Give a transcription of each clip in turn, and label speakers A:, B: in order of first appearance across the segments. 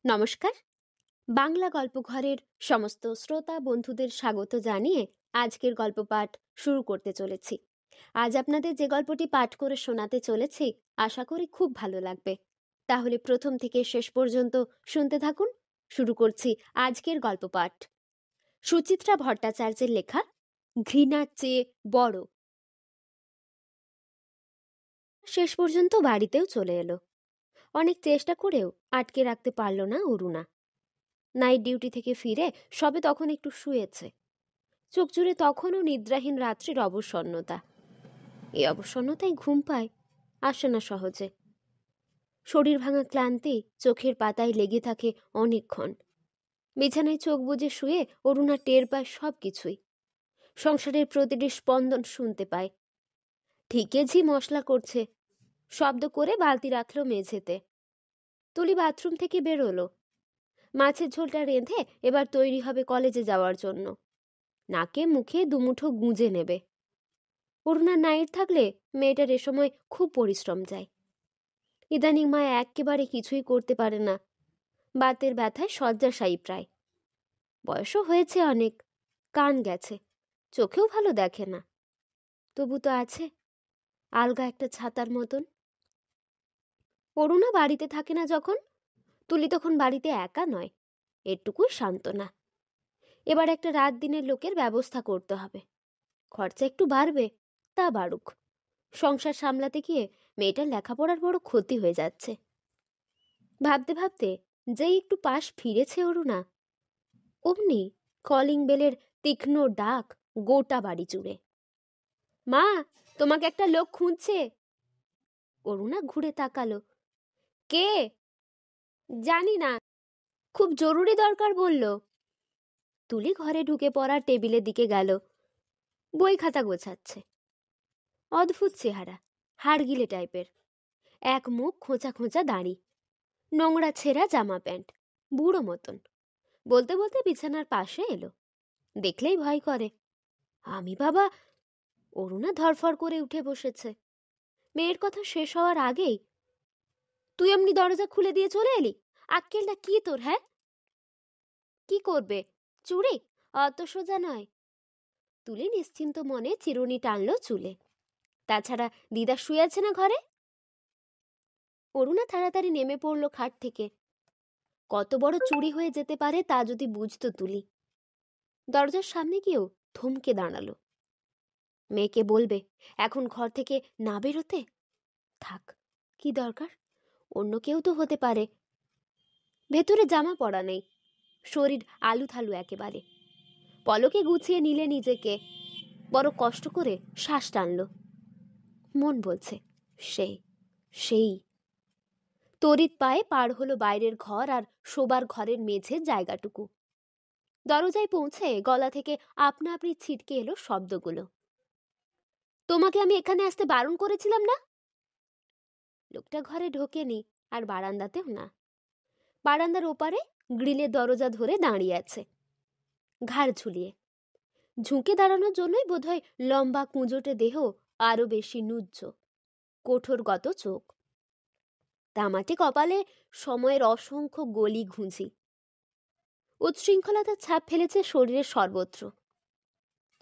A: নমস্কার। বাংলা গল্পঘরের সমস্ত শ্রোতা বন্ধুদের স্বাগত জানিয়ে আজকের গল্প পাঠ শুরু করতে চলেছি। আজ আপনাদের যে গল্পটি পাঠ করে শোনাতে চলেছি আশা করি খুব ভালো লাগবে। তাহলে প্রথম থেকে শেষ পর্যন্ত শুনতে থাকুন। শুরু করছি আজকের গল্প পাঠ। সুচিত্রা ভট্টাচার্যের লেখা ঘৃণার চেয়ে বড়। শেষ পর্যন্ত বাড়িতেও চলে এলো। অনেক চেষ্টা করেও আটকে রাখতে পারল না অরুণা। নাইট ডিউটি থেকে ফিরে সবে তখন একটু শুয়েছে। চোখ জুড়ে তখনও নিদ্রাহীন রাত্রির অবসন্নতা। এই অবসন্নতায় ঘুম পায়, আসে না সহজে। শরীর ভাঙা ক্লান্তি চোখের পাতায় লেগে থাকে অনেকক্ষণ। বিছানায় চোখ বুজে শুয়ে অরুণা টের পায় সব কিছুই। সংসারের প্রতিটি স্পন্দন শুনতে পায়। ঠিকই ঝি মশলা করছে, শব্দ করে বালতি রাখলো মেঝেতে। তুলি বাথরুম থেকে বেরোলো। মাছের ঝোলটা রেঁধে এবার তৈরি হবে কলেজে যাওয়ার জন্য। নাকে মুখে দুমুঠো গুঁজে নেবে। অরুণা নাইট থাকলে মেয়েটার এ সময় খুব পরিশ্রম যায়। ইদানিং মা একেবারে কিছুই করতে পারে না। বাতের ব্যথায় শয্যাশায়ী প্রায়। বয়সও হয়েছে অনেক, কান গেছে, চোখেও ভালো দেখে না। তবু তো আছে আলগা একটা ছাতার মতন। অরুণা বাড়িতে থাকে না যখন, তুলি তখন বাড়িতে একা নয়, এটুকুই সান্ত্বনা। এবার একটা রাত দিনের লোকের ব্যবস্থা করতে হবে। খরচা একটু বাড়বে, তা বাড়ুক। সংসার সামলাতে গিয়ে মেয়েটার লেখাপড়ার বড় ক্ষতি হয়ে যাচ্ছে। ভাবতে ভাবতে যেই একটু পাশ ফিরেছে অরুণা, অমনি কলিং বেলের তীক্ষ্ণ ডাক গোটা বাড়ি জুড়ে। মা, তোমাকে একটা লোক খুঁজছে। অরুণা ঘুরে তাকালো। কে? জানি না, খুব জরুরি দরকার বলল। তুলি ঘরে ঢুকে পড়া টেবিলের দিকে গেল। বই খাতা গোছাচ্ছে। অদ্ভুত চেহারা, হাড়গিলে টাইপের। এক মুখ খোঁচা খোঁচা দাড়ি, নোংরা ছেঁড়া জামা প্যান্ট, বুড়ো মতন। বলতে বলতে বিছানার পাশে এলো। দেখলেই ভয় করে। আমি বাবা! অরুণা ধরফর করে উঠে বসেছে। মেয়ের কথা শেষ হওয়ার আগেই, তুই এমনি দরজা খুলে দিয়ে চলে এলি? আক্কেলটা কি তোর? হ্যাঁ, কি করবে? চুরি? অত সোজা নয়। তুলি নিশ্চিন্ত মনে চিরুনি টানলো চুলে। তাছাড়া দিদা শুয়ে আছে না ঘরে? অরুণা তাড়াতাড়ি নেমে পড়ল খাট থেকে। কত বড় চুরি হয়ে যেতে পারে তা যদি বুঝতো তুলি। দরজার সামনে গিয়েও থমকে দাঁড়ালো। মেয়েকে বলবে এখন ঘর থেকে না বেরোতে? থাক, কি দরকার? অন্য কেউ তো হতে পারে। ভেতরে জামা পরা নেই, শরীর আলু থালু একেবারে। পলকে গুছিয়ে নিলে নিজেকে। বড় কষ্ট করে শ্বাস টানল। মন বলছে সেই। তড়িৎ পায়ে পার হলো বাইরের ঘর আর শোবার ঘরের মেঝে জায়গাটুকু। দরজায় পৌঁছে গলা থেকে আপনা আপনি ছিটকে এলো শব্দগুলো। তোমাকে আমি এখানে আসতে বারণ করেছিলাম না? লোকটা ঘরে ঢোকেনি, আর বারান্দাতেও না। বারান্দার ওপারে গ্রিলের দরজা ধরে দাঁড়িয়ে আছে, ঘাড় ঝুলিয়ে। ঝুঁকে দাঁড়ানোর জন্যই বোধহয় লম্বা কুঁজোটে দেহ, আরো বেশি নুজ্জ, কঠোরগত চোখ, তামাটে কপালে সময়ের অসংখ্য গলি ঘুঁজি। উচ্ছৃঙ্খলতার ছাপ ফেলেছে শরীরের সর্বত্র।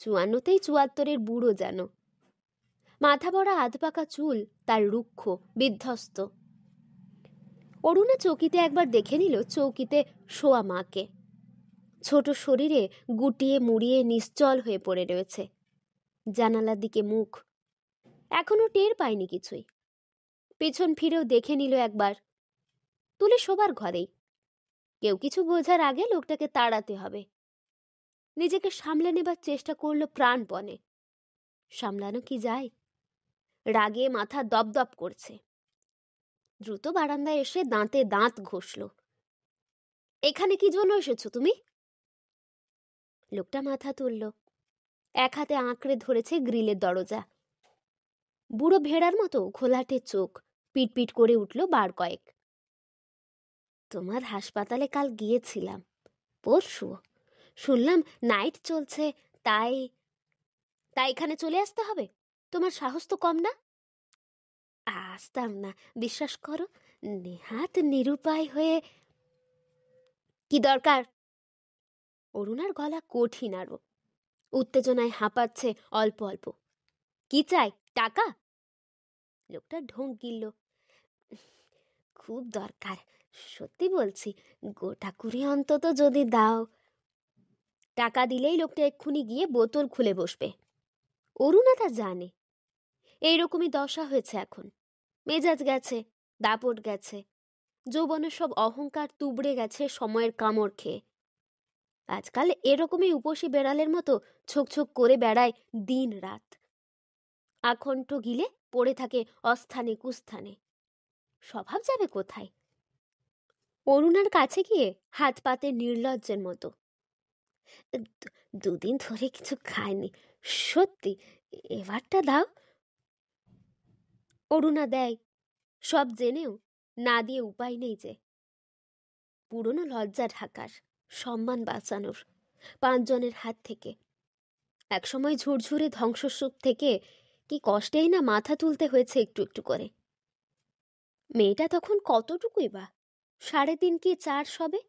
A: 54তেই 74-এর বুড়ো যেন। মাথা ভরা আধপাকা চুল তার রুক্ষ, বিধ্বস্ত। অরুণা চৌকিতে একবার দেখে নিল চৌকিতে শোয়া মাকে। ছোট শরীরে গুটিয়ে মুড়িয়ে নিশ্চল হয়ে পড়ে রয়েছে। জানালার দিকে মুখ। এখনো টের পায়নি কিছুই। পেছন ফিরেও দেখে নিল একবার। তুলে শোবার ঘরেই। কেউ কিছু বোঝার আগে লোকটাকে তাড়াতে হবে। নিজেকে সামলে নেবার চেষ্টা করলো প্রাণপণে। সামলানো কি যায়? রাগে মাথা দপদপ করছে। দ্রুত বারান্দায় এসে দাঁতে দাঁত ঘষল। এখানে কি জন্য এসেছো তুমি? লোকটা মাথা তুলল। এক হাতে আঁকড়ে ধরেছে গ্রিলের দরজা। বুড়ো ভেড়ার মতো ঘোলাটে চোখ, পিটপিট করে উঠল বার কয়েক। তোমার হাসপাতালে কাল গিয়েছিলাম, পরশু। শুনলাম নাইট চলছে, তাই এখানে চলে আসতে হবে? তোমার সাহস তো কম না। আসতাম না, বিশ্বাস করো। নেহাত নিরুপায় হয়ে। কি দরকার? অরুণার গলা কঠিন আরো, উত্তেজনায় হাঁপাচ্ছে অল্প অল্প। কি চাই? টাকা? লোকটা ঢোক গিলল। খুব দরকার, সত্যি বলছি, গোটা কুড়ি অন্তত যদি দাও। টাকা দিলেই লোকটা এক্ষুনি গিয়ে বোতল খুলে বসবে। অরুণা তা জানে। এইরকমই দশা হয়েছে এখন। মেজাজ গেছে, দাপট গেছে, যৌবনের সব অহংকার তুবড়ে গেছে সময়ের কামড় খেয়ে। আজকাল এরকমই উপসী বেড়ালের মতো ছোক ছোক করে বেড়ায় দিন রাত। আকণ্ঠ গিলে পড়ে থাকে অস্থানে কুস্থানে। স্বভাব যাবে কোথায়? অরুণার কাছে গিয়ে হাত পাতে নির্লজ্জের মতো। দুদিন ধরে কিছু খায়নি, সত্যি, এবারটা দাও। অরুণা দেয়, সব জেনেও না দিয়ে উপায় নেই যে। পুরনো লজ্জা ঢাকার, সম্মান বাঁচানোর, পাঁচজনের হাত থেকে, একসময় ঝুরঝুরে ধ্বংসস্তূপ থেকে কি কষ্টেই না মাথা তুলতে হয়েছে একটু একটু করে। মেয়েটা তখন কতটুকুই বা, 3.5 কি 4 সবে।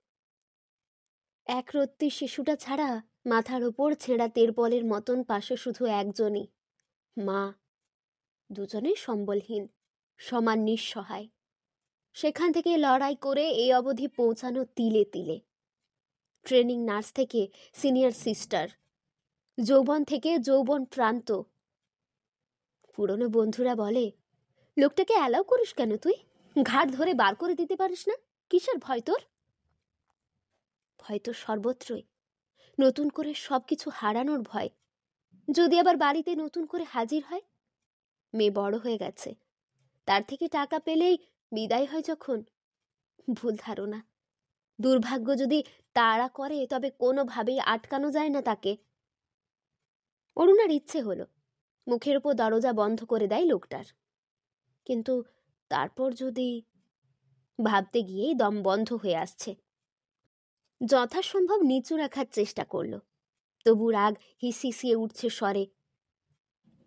A: একরত্তি শিশুটা ছাড়া মাথার ওপর ছেঁড়া তেরপলের মতন পাশে শুধু একজনই, মা। দুজনেই সম্বলহীন, সমান নিঃসহায়। সেখান থেকে লড়াই করে এই অবধি পৌঁছানো তিলে তিলে। ট্রেনিং নার্স থেকে সিনিয়র সিস্টার, যৌবন থেকে যৌবন প্রান্ত। পুরনো বন্ধুরা বলে, লোকটাকে অ্যালাউ করিস কেন তুই? ঘাট ধরে বার করে দিতে পারিস না? কিসের ভয় তোর? ভয় তো সর্বত্রই, নতুন করে সবকিছু হারানোর ভয়। যদি আবার বাড়িতে নতুন করে হাজির হয়। মেয়ে বড় হয়ে গেছে, তার থেকে টাকা পেলেই বিদায় হয় যখন। ভুল ধারণা। দুর্ভাগ্য যদি তাড়া করে তবে কোনোভাবেই আটকানো যায় না তাকে। অরুণার ইচ্ছে হলো মুখের উপর দরজা বন্ধ করে দেয় লোকটার, কিন্তু তারপর যদি, ভাবতে গিয়েই দম বন্ধ হয়ে আসছে। যথাসম্ভব নিচু রাখার চেষ্টা করল, তবু রাগ হিসিসিয়ে উঠছে স্বরে।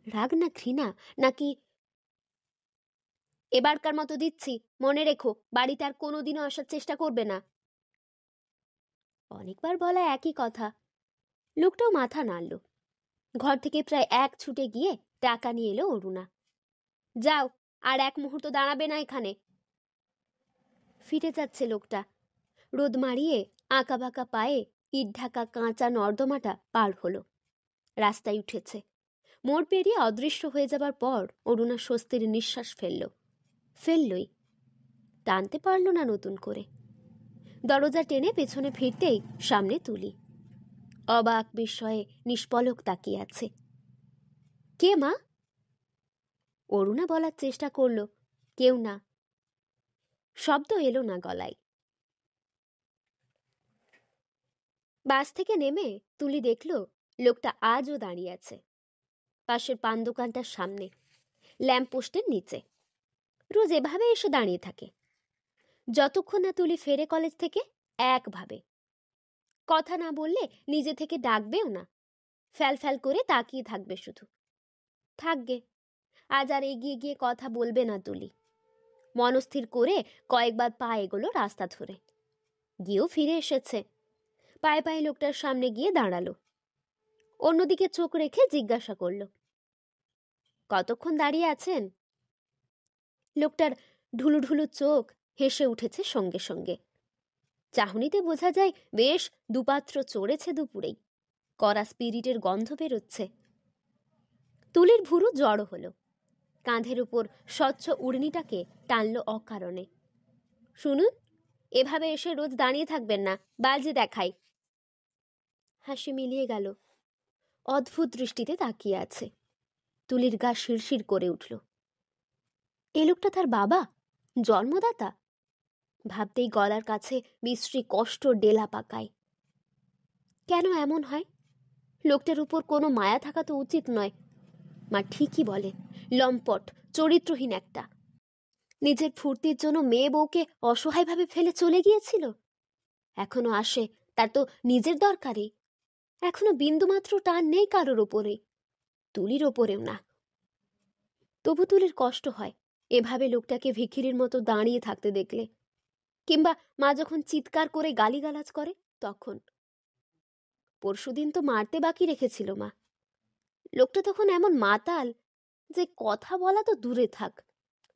A: রাগ না ঘৃণা, নাকি এবারকার মতো দিচ্ছি, মনে রেখো বাড়িতে আর কোনোদিনও আসার চেষ্টা করবে না। অনেকবার বলা একই কথা। লোকটাও মাথা নাড়ল। ঘর থেকে প্রায় এক ছুটে গিয়ে টাকা নিয়ে এলো অরুণা। যাও, আর এক মুহূর্ত দাঁড়াবে না এখানে। ফিরে যাচ্ছে লোকটা, রোদ মারিয়ে আঁকা বাঁকা পায়ে ইট ঢাকা কাঁচা নর্দমাটা পার হলো। রাস্তায় উঠেছে। মোড় পেরিয়ে অদৃশ্য হয়ে যাবার পর অরুণা স্বস্তির নিঃশ্বাস ফেললই। টানতে পারল না নতুন করে। দরজা টেনে পেছনে ফিরতেই সামনে তুলি অবাক বিস্ময়ে নিষ্পলক তাকিয়ে আছে। কে মা? অরুণা বলার চেষ্টা করল, কেউ না। শব্দ এলো না গলায়। বাস থেকে নেমে তুলি দেখল লোকটা আজও দাঁড়িয়ে আছে পাশের পান দোকানটার সামনে, ল্যাম্পপোস্টের নিচে। রোজ এভাবে এসে দাঁড়িয়ে থাকে, যতক্ষণ না তুলি ফেরে কলেজ থেকে। একভাবে কথা না বললে নিজে থেকে ডাকবেও না, ফ্যাল ফ্যাল করে তাকিয়ে থাকবে শুধু। থাকবে, আজ আর এগিয়ে গিয়ে কথা বলবে না তুলি। মনস্থির করে কয়েকবার পা এগোলো রাস্তা ধরে, গিয়েও ফিরে এসেছে। পায়ে পায়ে লোকটার সামনে গিয়ে দাঁড়ালো। অন্যদিকে চোখ রেখে জিজ্ঞাসা করলো, কতক্ষণ দাঁড়িয়ে আছেন? লোকটার ঢুলু ঢুলু চোখ হেসে উঠেছে সঙ্গে সঙ্গে। চাহনিতে বোঝা যায় বেশ দুপাত্র চড়েছে দুপুরেই, কড়া স্পিরিটের গন্ধ বেরোচ্ছে। তুলির ভুরু জড়ো হলো, কাঁধের উপর স্বচ্ছ উড়নিটাকে টানল অকারণে। শুনুন, এভাবে এসে রোজ দাঁড়িয়ে থাকবেন না, বাজি দেখাই। হাসি মিলিয়ে গেল। অদ্ভুত দৃষ্টিতে তাকিয়ে আছে। তুলির গা শিরশির করে উঠল। এ লোকটা তার বাবা, জন্মদাতা? ভাবতেই গলার কাছে বিশ্রী কষ্ট ডেলা পাকায়। কেন এমন হয়? লোকটার উপর কোনো মায়া থাকা তো উচিত নয়। মা ঠিকই বলে, লম্পট, চরিত্রহীন একটা। নিজের ফুর্তির জন্য মেয়ে বউকে অসহায়ভাবে ফেলে চলে গিয়েছিল। এখনো আসে, তার তো নিজের দরকারে। এখনো বিন্দুমাত্র টান নেই কারোর ওপরে, তুলির ওপরেও না। তবু তুলির কষ্ট হয় এভাবে লোকটাকে ভিখিরির মতো দাঁড়িয়ে থাকতে দেখলে। কিংবা মা যখন চিৎকার করে গালিগালাজ করে তখন। পরশুদিন তো মারতে বাকি রেখেছিল মা। লোকটা তখন এমন মাতাল যে কথা বলা তো দূরে থাক,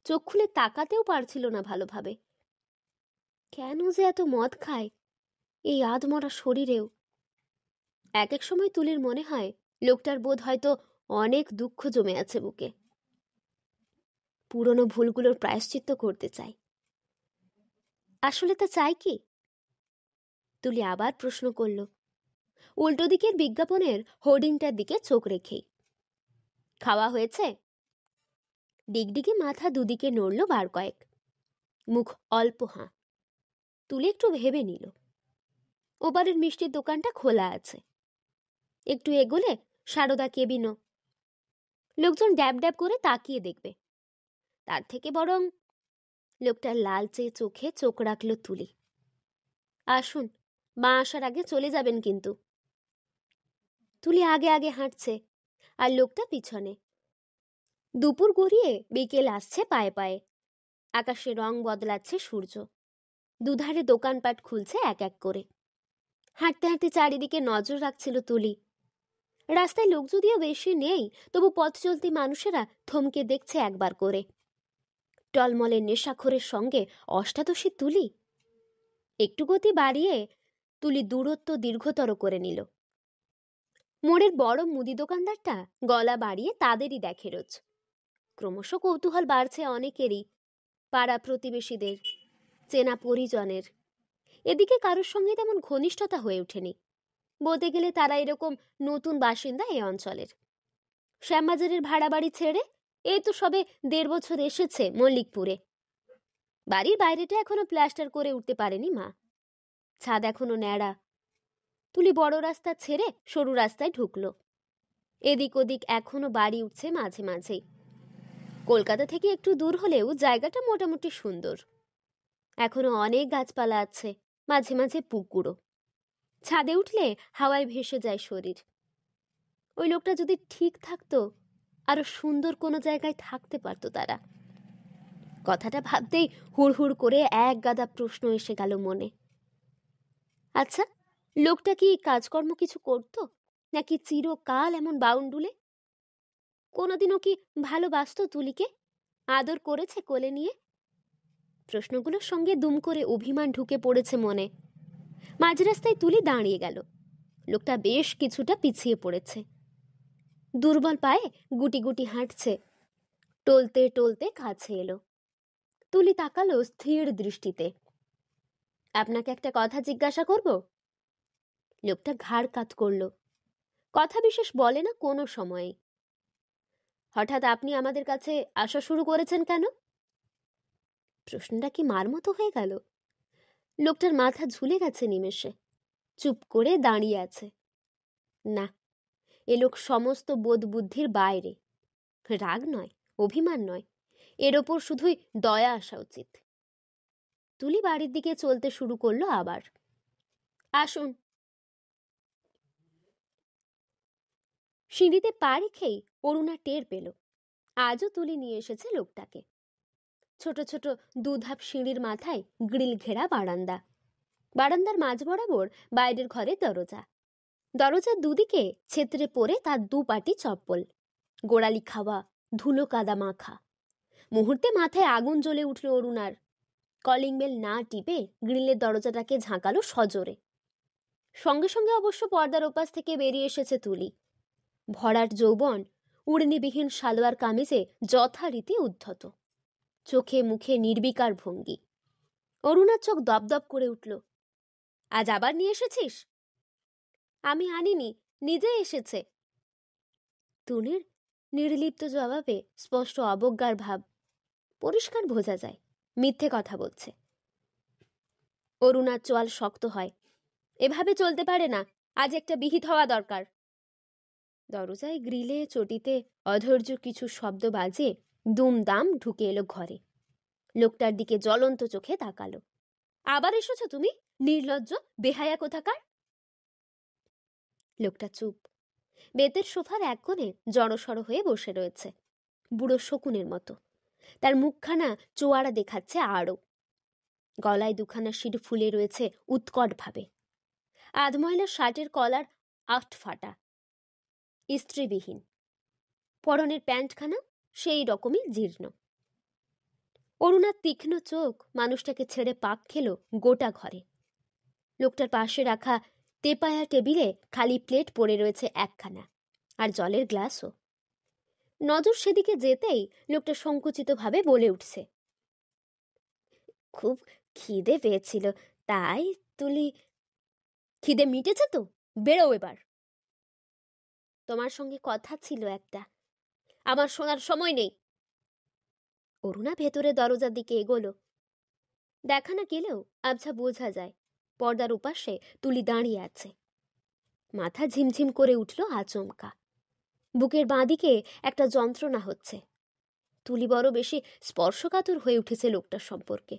A: চোখ খুলে তাকাতেও পারছিল না ভালোভাবে। কেন যে এত মদ খায় এই আধমরা শরীরেও। এক এক সময় তুলির মনে হয় লোকটার বোধ হয়তো অনেক দুঃখ জমে আছে বুকে, পুরনো ভুলগুলোর প্রায়শ্চিত্ত করতে চায়। আসলে তা চাই কি? তুলি আবার প্রশ্ন করল, উল্টো দিকের বিজ্ঞাপনের হোর্ডিংটার দিকে চোখ রেখেই। খাওয়া হয়েছে? ডিগডিগে মাথা দুদিকে নড়ল বার কয়েক, মুখ অল্প হাঁ। তুলি একটু ভেবে নিল। ওপারের মিষ্টির দোকানটা খোলা আছে, একটু এগোলে সারদা কেবিনও। লোকজন ড্যাব ড্যাব করে তাকিয়ে দেখবে, তার থেকে বরং। লোকটার লালচে চোখে চোখ রাখল তুলি। আসুন, মা আসার আগে চলে যাবেন কিন্তু। তুলি আগে আগে হাঁটছে আর লোকটা পিছনে। দুপুর গড়িয়ে বিকেল আসছে পায়ে পায়ে। আকাশে রং বদলাচ্ছে সূর্য। দুধারে দোকানপাট খুলছে এক এক করে। হাঁটতে হাঁটতে চারিদিকে নজর রাখছিল তুলি। রাস্তায় লোক যদিও বেশি নেই, তবু পথ চলতি মানুষেরা থমকে দেখছে একবার করে। টলমলের নেশাখোরের সঙ্গে অষ্টাদশী তুলি। একটু গতি বাড়িয়ে তুলি দূরত্ব দীর্ঘতর করে নিল। মোড়ের বড় মুদি দোকানদারটা গলা বাড়িয়ে তাদেরই দেখে রোজ। ক্রমশ কৌতূহল বাড়ছে অনেকেরই, পাড়া প্রতিবেশীদের, চেনা পরিজনের। এদিকে কারোর সঙ্গে তেমন ঘনিষ্ঠতা হয়ে ওঠেনি। বলতে গেলে তারা এরকম নতুন বাসিন্দা এই অঞ্চলের। শ্যামবাজারের ভাড়া বাড়ি ছেড়ে এই তো সবে 1.5 বছর এসেছে মল্লিকপুরে। বাড়ির বাইরেটা এখনো প্লাস্টার করে উঠতে পারেনি মা, ছাদ এখনো ন্যাড়া। তুলি বড় রাস্তা ছেড়ে সরু রাস্তায় ঢুকলো। এদিক ওদিক এখনো বাড়ি উঠছে মাঝে মাঝেই। কলকাতা থেকে একটু দূর হলেও জায়গাটা মোটামুটি সুন্দর। এখনো অনেক গাছপালা আছে, মাঝে মাঝে পুকুরও। ছাদে উঠলে হাওয়ায় ভেসে যায় শরীর। ওই লোকটা যদি ঠিক থাকতো, আরো সুন্দর কোনো জায়গায় থাকতে পারতো তারা। কথাটা ভাবতেই হুড় করে এক গাদা প্রশ্ন এসে গেল মনে। আচ্ছা, লোকটা কি কাজকর্ম কিছু করতো, নাকি চিরকাল এমন বাউন্ডুলে? কোনোদিনও কি ভালোবাসতো তুলিকে, আদর করেছে কোলে নিয়ে? প্রশ্নগুলোর সঙ্গে দুম করে অভিমান ঢুকে পড়েছে মনে। মাঝ রাস্তায় তুলি দাঁড়িয়ে গেল। লোকটা বেশ কিছুটা পিছিয়ে পড়েছে, দুর্বল পায়ে গুটি গুটি হাঁটছে। টলতে টলতে কাছে এলো। তুলি তাকালো স্থির দৃষ্টিতে। আপনাকে একটা কথা জিজ্ঞাসা করব? লোকটা ঘাড় কাত করল। কথা বিশেষ বলে না কোনো সময়ে। হঠাৎ আপনি আমাদের কাছে আসা শুরু করেছেন কেন? প্রশ্নটা কি মার মতো হয়ে গেল? লোকটার মাথা ঝুলে গেছে নিমেষে, চুপ করে দাঁড়িয়ে আছে। না, এ লোক সমস্ত বোধ বুদ্ধির বাইরে। রাগ নয়, অভিমান নয়, এর ওপর শুধুই দয়া আসা উচিত। তুলি বাড়ির দিকে চলতে শুরু করলো আবার। আসুন। সিঁড়িতে পা রেখেই অরুণা টের পেল আজও তুলি নিয়ে এসেছে লোকটাকে। ছোট ছোট 2 ধাপ সিঁড়ির মাথায় গ্রিল ঘেরা বারান্দা। বারান্দার মাঝ বরাবর বাইরের ঘরের দরজা। দরজার দুদিকে ছেত্রে পড়ে তার 2 পাটি চপ্পল, গোড়ালি খাওয়া, ধুলো কাদা মাখা। মুহূর্তে মাথায় আগুন জ্বলে উঠল অরুণার। কলিং বেল না টিপে গ্রিলের দরজাটাকে ঝাঁকালো সজোরে। সঙ্গে সঙ্গে অবশ্য পর্দার ওপাশ থেকে বেরিয়ে এসেছে তুলি। ভরাট যৌবন উড়নিবিহীন সালোয়ার কামিজে যথারীতি উদ্ধত, চোখে মুখে নির্বিকার ভঙ্গি। অরুণার চোখ দপদপ করে উঠল। আজ আবার নিয়ে এসেছিস? আমি আনিনি, নিজে এসেছে। তুলির নির্লিপ্ত জবাবে স্পষ্ট অবজ্ঞার ভাব। পরিষ্কার বোঝা যায় মিথ্যে কথা বলছে। অরুণার চোয়াল শক্ত হয়। এভাবে চলতে পারে না, আজ একটা বিহিত হওয়া দরকার। দরজায় গ্রিলে চটিতে অধৈর্য কিছু শব্দ বাজে দুমদাম ঢুকে এলো ঘরে। লোকটার দিকে জ্বলন্ত চোখে তাকালো। আবার এসেছো তুমি, নির্লজ্জ বেহায়া কোথাকার? লোকটা চুপ। বেতের সোফার এক কোণে জড়সড় হয়ে বসে রয়েছে, বুড়ো শকুনের মতো। তার মুখখানা চোয়াড়া দেখাচ্ছে আরও। গলায় দুখানা সিঁড়ি ফুলে রয়েছে উৎকটভাবে। আধময়লা শার্টের কলার আট ফাটা, ইস্ত্রিবিহীন। পরনের প্যান্টখানা সেই রকমই জীর্ণ। অরুণার তীক্ষ্ণ চোখ মানুষটাকে ছেড়ে পাক খেল গোটা ঘরে। লোকটার পাশে রাখা তেপায়া টেবিলে খালি প্লেট পড়ে রয়েছে একখানা, আর জলের গ্লাসও। নজর সেদিকে যেতেই লোকটা সংকুচিতভাবে বলে উঠছে, খুব খিদে পেয়েছিল, তাই তুলি। খিদে মিটেছে তো, বেরো এবার। তোমার সঙ্গে কথা ছিল একটা, আমার শোনার সময় নেই। অরুণা ভেতরে দরজার দিকে এগোলো। দেখা না গেলেও আবছা বোঝা যায় পর্দার উপাশে তুলি দাঁড়িয়ে আছে। মাথা ঝিমঝিম করে উঠল আচমকা। বুকের বাঁদিকে একটা যন্ত্রণা হচ্ছে। তুলি বড় বেশি স্পর্শকাতর হয়ে উঠেছে লোকটার সম্পর্কে।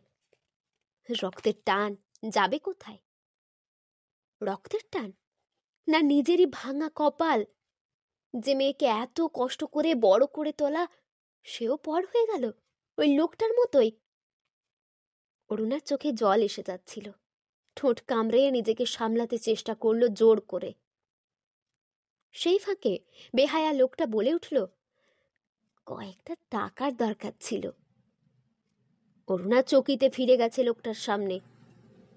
A: রক্তের টান যাবে কোথায়? রক্তের টান, না নিজেরই ভাঙা কপাল? যে মেয়েকে এত কষ্ট করে বড় করে তোলা, সেও পর হয়ে গেল ওই লোকটার মতোই। অরুণার চোখে জল এসে যাচ্ছিল। ঠোঁট কামড়ে নিজেকে সামলাতে চেষ্টা করলো জোর করে। সেই ফাঁকে বেহায়া লোকটা বলে উঠল, কয়েকটা টাকার দরকার ছিল। অরুণা চকিতে ফিরে গেছে লোকটার সামনে।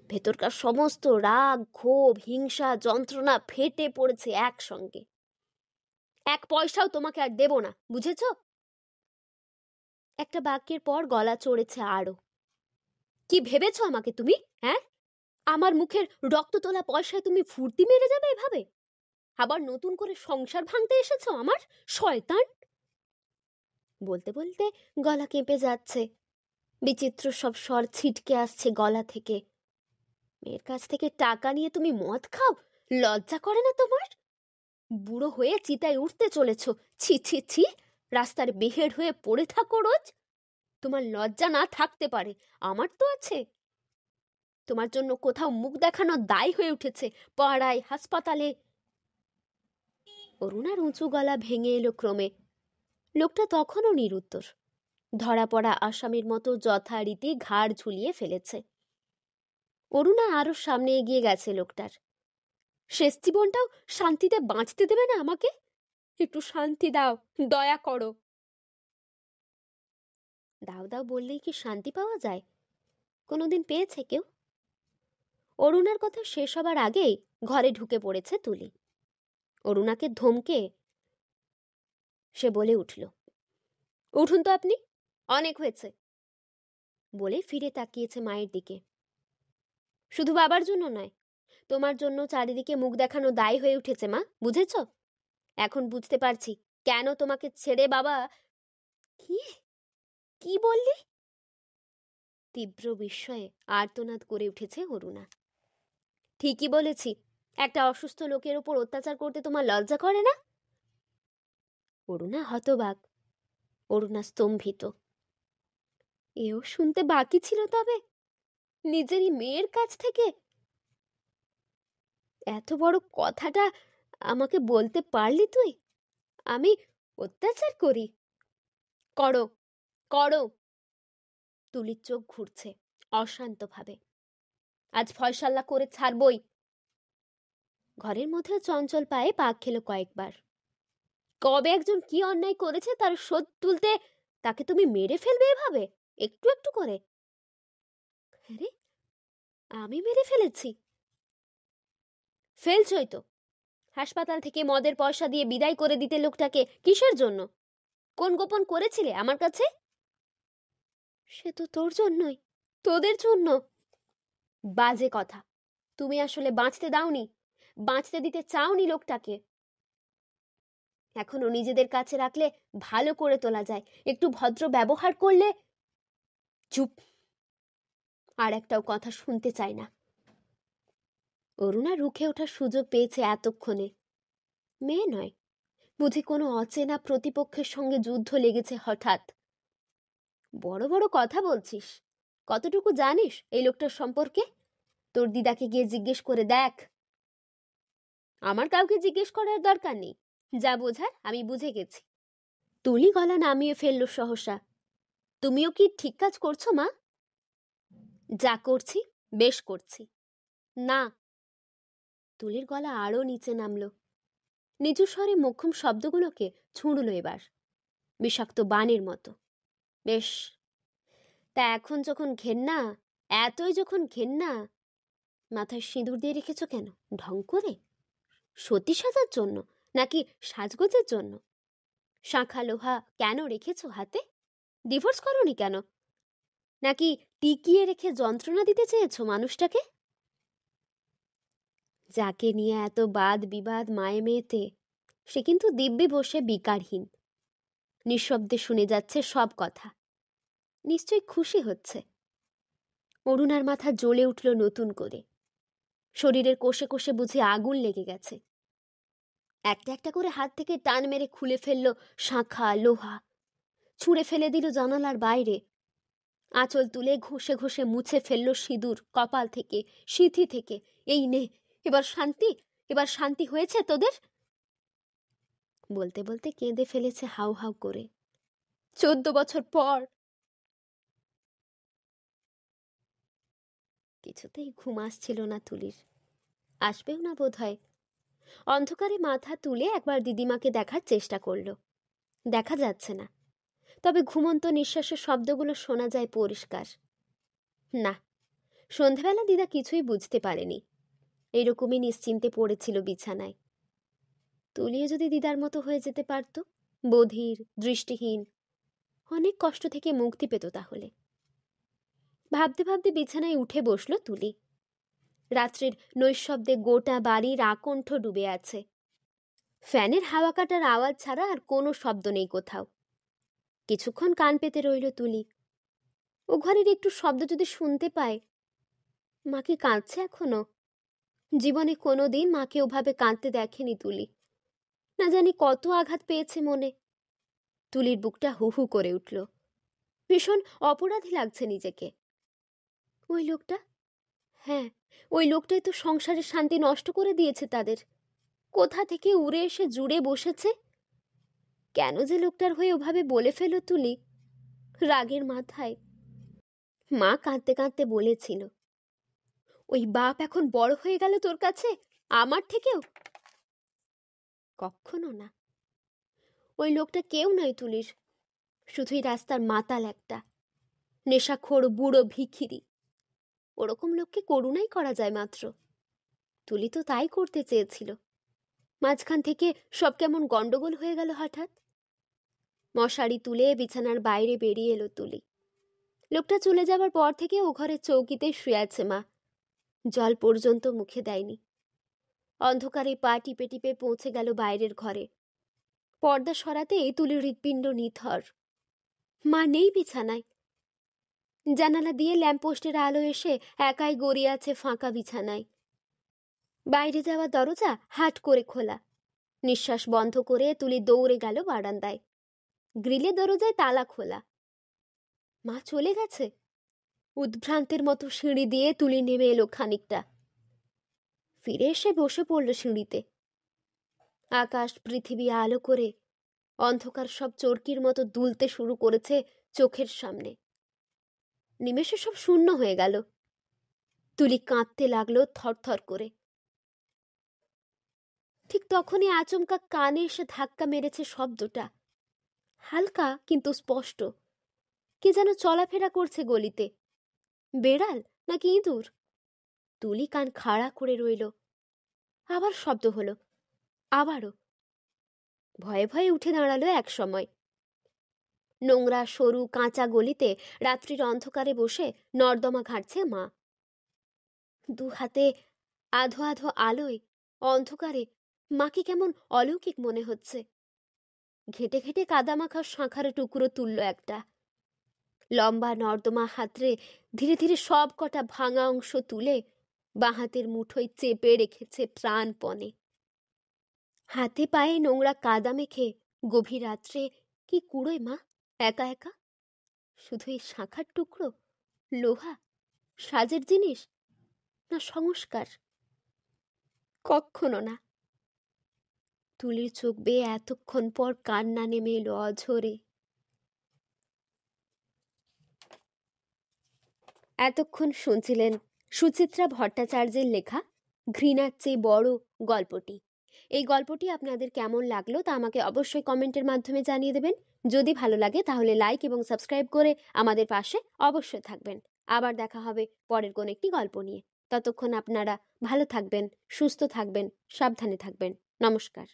A: ভেতরকার সমস্ত রাগ, ক্ষোভ, হিংসা, যন্ত্রণা ফেটে পড়েছে একসঙ্গে। এক পয়সাও তোমাকে আর দেব না, বুঝেছ? একটা বাক্যের পর গলা চড়েছে আরো। কি ভেবেছ আমাকে তুমি? হ্যাঁ, আমার মুখের রক্ত তোলা পয়সায় তুমি ফুর্তি মেরে যাবে এভাবে? আবার নতুন করে সংসার ভাঙতে এসেছ আমার শয়তান? বলতে বলতে গলা কেঁপে যাচ্ছে। বিচিত্র সব স্বর ছিটকে আসছে গলা থেকে। মেয়ের কাছ থেকে টাকা নিয়ে তুমি মদ খাও? লজ্জা করে না তোমার? বুড়ো হয়ে চিতায় উঠতে চলেছ, ছি ছি ছি। রাস্তার বেহেড় হয়ে পড়ে থাকো রোজ। তোমার লজ্জা না থাকতে পারে, আমার তো আছে। তোমার জন্য কোথাও মুখ দেখানো দায় হয়ে উঠেছে, পাড়ায়, হাসপাতালে। অরুণার উঁচু গলা ভেঙে এলো ক্রমে। লোকটা তখনও নিরুত্তর, ধরা পড়া আসামির মতো যথারীতি ঘাড় ঝুলিয়ে ফেলেছে। অরুণা আরো সামনে এগিয়ে গেছে লোকটার। শেষ জীবনটাও শান্তিতে বাঁচতে দেবে না আমাকে? একটু শান্তি দাও, দয়া করো। দাও দাও বললেই কি শান্তি পাওয়া যায়? কোনোদিন পেয়েছে কেউ? অরুণার কথা শেষ হবার আগেই ঘরে ঢুকে পড়েছে তুলি। অরুণাকে ধমকে সে বলে উঠল, উঠুন তো আপনি, অনেক হয়েছে। বলে ফিরে তাকিয়েছে মায়ের দিকে। শুধু বাবার জন্য নয়, তোমার জন্য চারিদিকে মুখ দেখানো দায় হয়ে উঠেছে মা, বুঝেছ? এখন বুঝতে পারছি কেন তোমাকে ছেড়ে বাবা। কি কি বললি? তীব্র বিস্ময়ে আর্তনাদ করে উঠেছে অরুণা। ঠিকই বলেছি, একটা অসুস্থ লোকের উপর অত্যাচার করতে তোমার লজ্জা করে না? অরুণা হতবাক, অরুণা স্তম্ভিত। এও শুনতে বাকি ছিল তবে, নিজেরই মেয়ের কাছ থেকে? এত বড় কথাটা আমাকে বলতে পারলি তুই? আমি অত্যাচার করি? করো, করো। তুলির চোখ ঘুরছে অশান্তভাবে। আজ ফয়সাল্লা করে ছাড়বই। ঘরের মধ্যে চঞ্চল পায়ে পাক খেল কয়েকবার। কবে একজন কি অন্যায় করেছে তার শোধ তুলতে তাকে তুমি মেরে ফেলবে এভাবে, একটু একটু করে? আরে, আমি মেরে ফেলেছি? ফেলছই তো। হাসপাতাল থেকে মদের পয়সা দিয়ে বিদায় করে দিতে লোকটাকে কিসের জন্য? কোন গোপন করেছিলে আমার কাছে? সে তো তোর জন্যই, তোদের জন্য। বাজে কথা। তুমি আসলে বাঁচতে দাওনি, বাঁচতে দিতে চাওনি লোকটাকে। এখনো নিজেদের কাছে রাখলে ভালো করে তোলা যায়, একটু ভদ্র ব্যবহার করলে। চুপ, আর একটাও কথা শুনতে চাই না। অরুণা রুখে ওঠার সুযোগ পেয়েছে এতক্ষণে। মেয়ে নয় বুঝি কোনো অচেনা প্রতিপক্ষের সঙ্গে যুদ্ধ লেগেছে হঠাৎ। বড় বড় কথা বলছিস, কতটুকু জানিস এই লোকটার সম্পর্কে? তোর দিদাকে গিয়ে জিজ্ঞেস করে দেখ। আমার কাউকে জিজ্ঞেস করার দরকার নেই, যা বোঝার আমি বুঝে গেছি। তুলি গলা নামিয়ে ফেলল সহসা। তুমিও কি ঠিক কাজ করছো মা? যা করছি বেশ করছি। না। তুলির গলা আরো নিচে নামলো। নিচু স্বরে মোক্ষম শব্দগুলোকে ছুঁড়ল এবার, বিষাক্ত বাণের মতো। বেশ, তা এখন যখন ঘেন্না, এতই যখন ঘেন্না, মাথায় সিঁদুর দিয়ে রেখেছ কেন? ঢং করে? সতী সাজার জন্য নাকি সাজগোজের জন্য? শাঁখা লোহা কেন রেখেছ হাতে? ডিভোর্স করনি কেন? নাকি টিকিয়ে রেখে যন্ত্রণা দিতে চেয়েছো মানুষটাকে? যাকে নিয়ে এত বাদ বিবাদ মায়ে মেয়েতে, সে কিন্তু দিব্যি বসে বিকারহীন, নিঃশব্দে শুনে যাচ্ছে সব কথা। নিশ্চয়ই খুশি হচ্ছে। অরুণার মাথা জ্বলে উঠল নতুন করে। শরীরের কোষে কোষে বুঝি আগুন লেগে গেছে। একটা একটা করে হাত থেকে টান মেরে খুলে ফেলল শাঁখা লোহা, ছুঁড়ে ফেলে দিল জানালার বাইরে। আঁচল তুলে ঘষে ঘষে মুছে ফেলল সিঁদুর কপাল থেকে, সিঁথি থেকে। এই নে, এবার শান্তি, এবার শান্তি হয়েছে তোদের? বলতে বলতে কেঁদে ফেলেছে হাউ হাউ করে। 14 বছর পর। কিছুতেই ঘুম আসছিল না তুলির, আসবেও না বোধ হয়। অন্ধকারে মাথা তুলে একবার দিদিমাকে দেখার চেষ্টা করল। দেখা যাচ্ছে না, তবে ঘুমন্ত নিঃশ্বাসের শব্দগুলো শোনা যায় পরিষ্কার। না, সন্ধেবেলা দিদা কিছুই বুঝতে পারেনি। এইরকমই নিশ্চিন্তে পড়েছিল বিছানায়। তুলিও যদি দিদার মতো হয়ে যেতে পারত, বধির, দৃষ্টিহীন, অনেক কষ্ট থেকে মুক্তি পেত তাহলে। ভাবতে ভাবতে বিছানায় উঠে বসল তুলি। রাত্রির নৈশব্দে গোটা বাড়ির আকণ্ঠ ডুবে আছে। ফ্যানের হাওয়া কাটার আওয়াজ ছাড়া আর কোনো শব্দ নেই কোথাও। কিছুক্ষণ কান পেতে রইল তুলি। ও ঘরের একটু শব্দ যদি শুনতে পায়। মা কি কাঁদছে এখনো? জীবনে কোনোদিন মাকে ওভাবে কাঁদতে দেখেনি তুলি। না জানি কত আঘাত পেয়েছে মনে। তুলির বুকটা হু হু করে উঠল। ভীষণ অপরাধী লাগছে নিজেকে। ওই লোকটা, হ্যাঁ, ওই লোকটাই তো সংসারের শান্তি নষ্ট করে দিয়েছে তাদের। কোথা থেকে উড়ে এসে জুড়ে বসেছে। কেন যে লোকটার হয়ে ওভাবে বলে ফেলো তুলি, রাগের মাথায়। মা কাঁদতে কাঁদতে বলেছিল, ওই বাপ এখন বড় হয়ে গেল তোর কাছে, আমার থেকেও। কখনো না। ওই লোকটা কেউ নয় তুলির, শুধুই রাস্তার মাতাল একটা নেশাখোর বুড়ো ভিখিরি। ওরকম লোককে করুণাই করা যায় মাত্র। তুলি তো তাই করতে চেয়েছিল। মাঝখান থেকে সব কেমন গন্ডগোল হয়ে গেল হঠাৎ। মশারি তুলে বিছানার বাইরে বেরিয়ে এলো তুলি। লোকটা চলে যাবার পর থেকে ও ঘরের চৌকিতে শুয়ে আছে মা, জল পর্যন্ত মুখে দেয়নি। অন্ধকারে পা টিপে টিপে পৌঁছে গেল বাইরের ঘরে। পর্দা সরাতেই তুলির হৃৎপিণ্ড নিথর। মা নেই বিছানায়। জানালা দিয়ে ল্যাম্পপোস্টের আলো এসে একাই গড়িয়ে আছে ফাঁকা বিছানায়। বাইরে যাওয়া দরজা হাট করে খোলা। নিঃশ্বাস বন্ধ করে তুলি দৌড়ে গেল বারান্দায়। গ্রিলে দরজায় তালা খোলা। মা চলে গেছে। উদ্ভ্রান্তের মতো সিঁড়ি দিয়ে তুলি নেমে এলো খানিকটা। ফিরে এসে বসে পড়ল সিঁড়িতে। আকাশ পৃথিবী আলো করে অন্ধকার সব চরকির মতো দুলতে শুরু করেছে চোখের সামনে। নিমেষে সব শূন্য হয়ে গেল। তুলি কাঁদতে লাগলো থরথর করে। ঠিক তখনই আচমকা কানে এসে ধাক্কা মেরেছে শব্দটা, হালকা কিন্তু স্পষ্ট। কে যেন চলাফেরা করছে গলিতে। বেড়াল নাকি ইঁদুর? তুলি কান খাড়া করে রইল। আবার শব্দ হলো, আবারও। ভয়ে ভয়ে উঠে দাঁড়ালো এক সময়। নোংরা সরু কাঁচা গলিতে রাত্রির অন্ধকারে বসে নর্দমা ঘাঁটছে মা। দু হাতে আধো আধো আলোয় অন্ধকারে মাকে কেমন অলৌকিক মনে হচ্ছে। ঘেটে ঘেটে কাদামাখা শাঁখার টুকরো তুলল একটা। লম্বা নর্দমা হাতড়ে ধীরে ধীরে সব কটা ভাঙা অংশ তুলে বাঁ হাতের মুঠোয় চেপে রেখেছে প্রাণপণে। হাতে পায়ে নোংরা কাদা মেখে গভীর রাত্রে কি কুড়োয় মা একা একা? শুধু এই শাঁখার টুকরো, লোহা, সাজের জিনিস, না সংস্কার? কক্ষনো না। তুলির চোখ বেয়ে এতক্ষণ পর কান্না নেমে এলো অঝরে। এতক্ষণ শুনছিলেন সুচিত্রা ভট্টাচার্যের লেখা ঘৃণার চেয়ে বড় গল্পটি। এই গল্পটি আপনাদের কেমন লাগলো তা আমাকে অবশ্যই কমেন্টের মাধ্যমে জানিয়ে দেবেন। যদি ভালো লাগে তাহলে লাইক এবং সাবস্ক্রাইব করে আমাদের পাশে অবশ্যই থাকবেন। আবার দেখা হবে পরের কোন একটি গল্প নিয়ে। ততক্ষণ আপনারা ভালো থাকবেন, সুস্থ থাকবেন, সাবধানে থাকবেন। নমস্কার।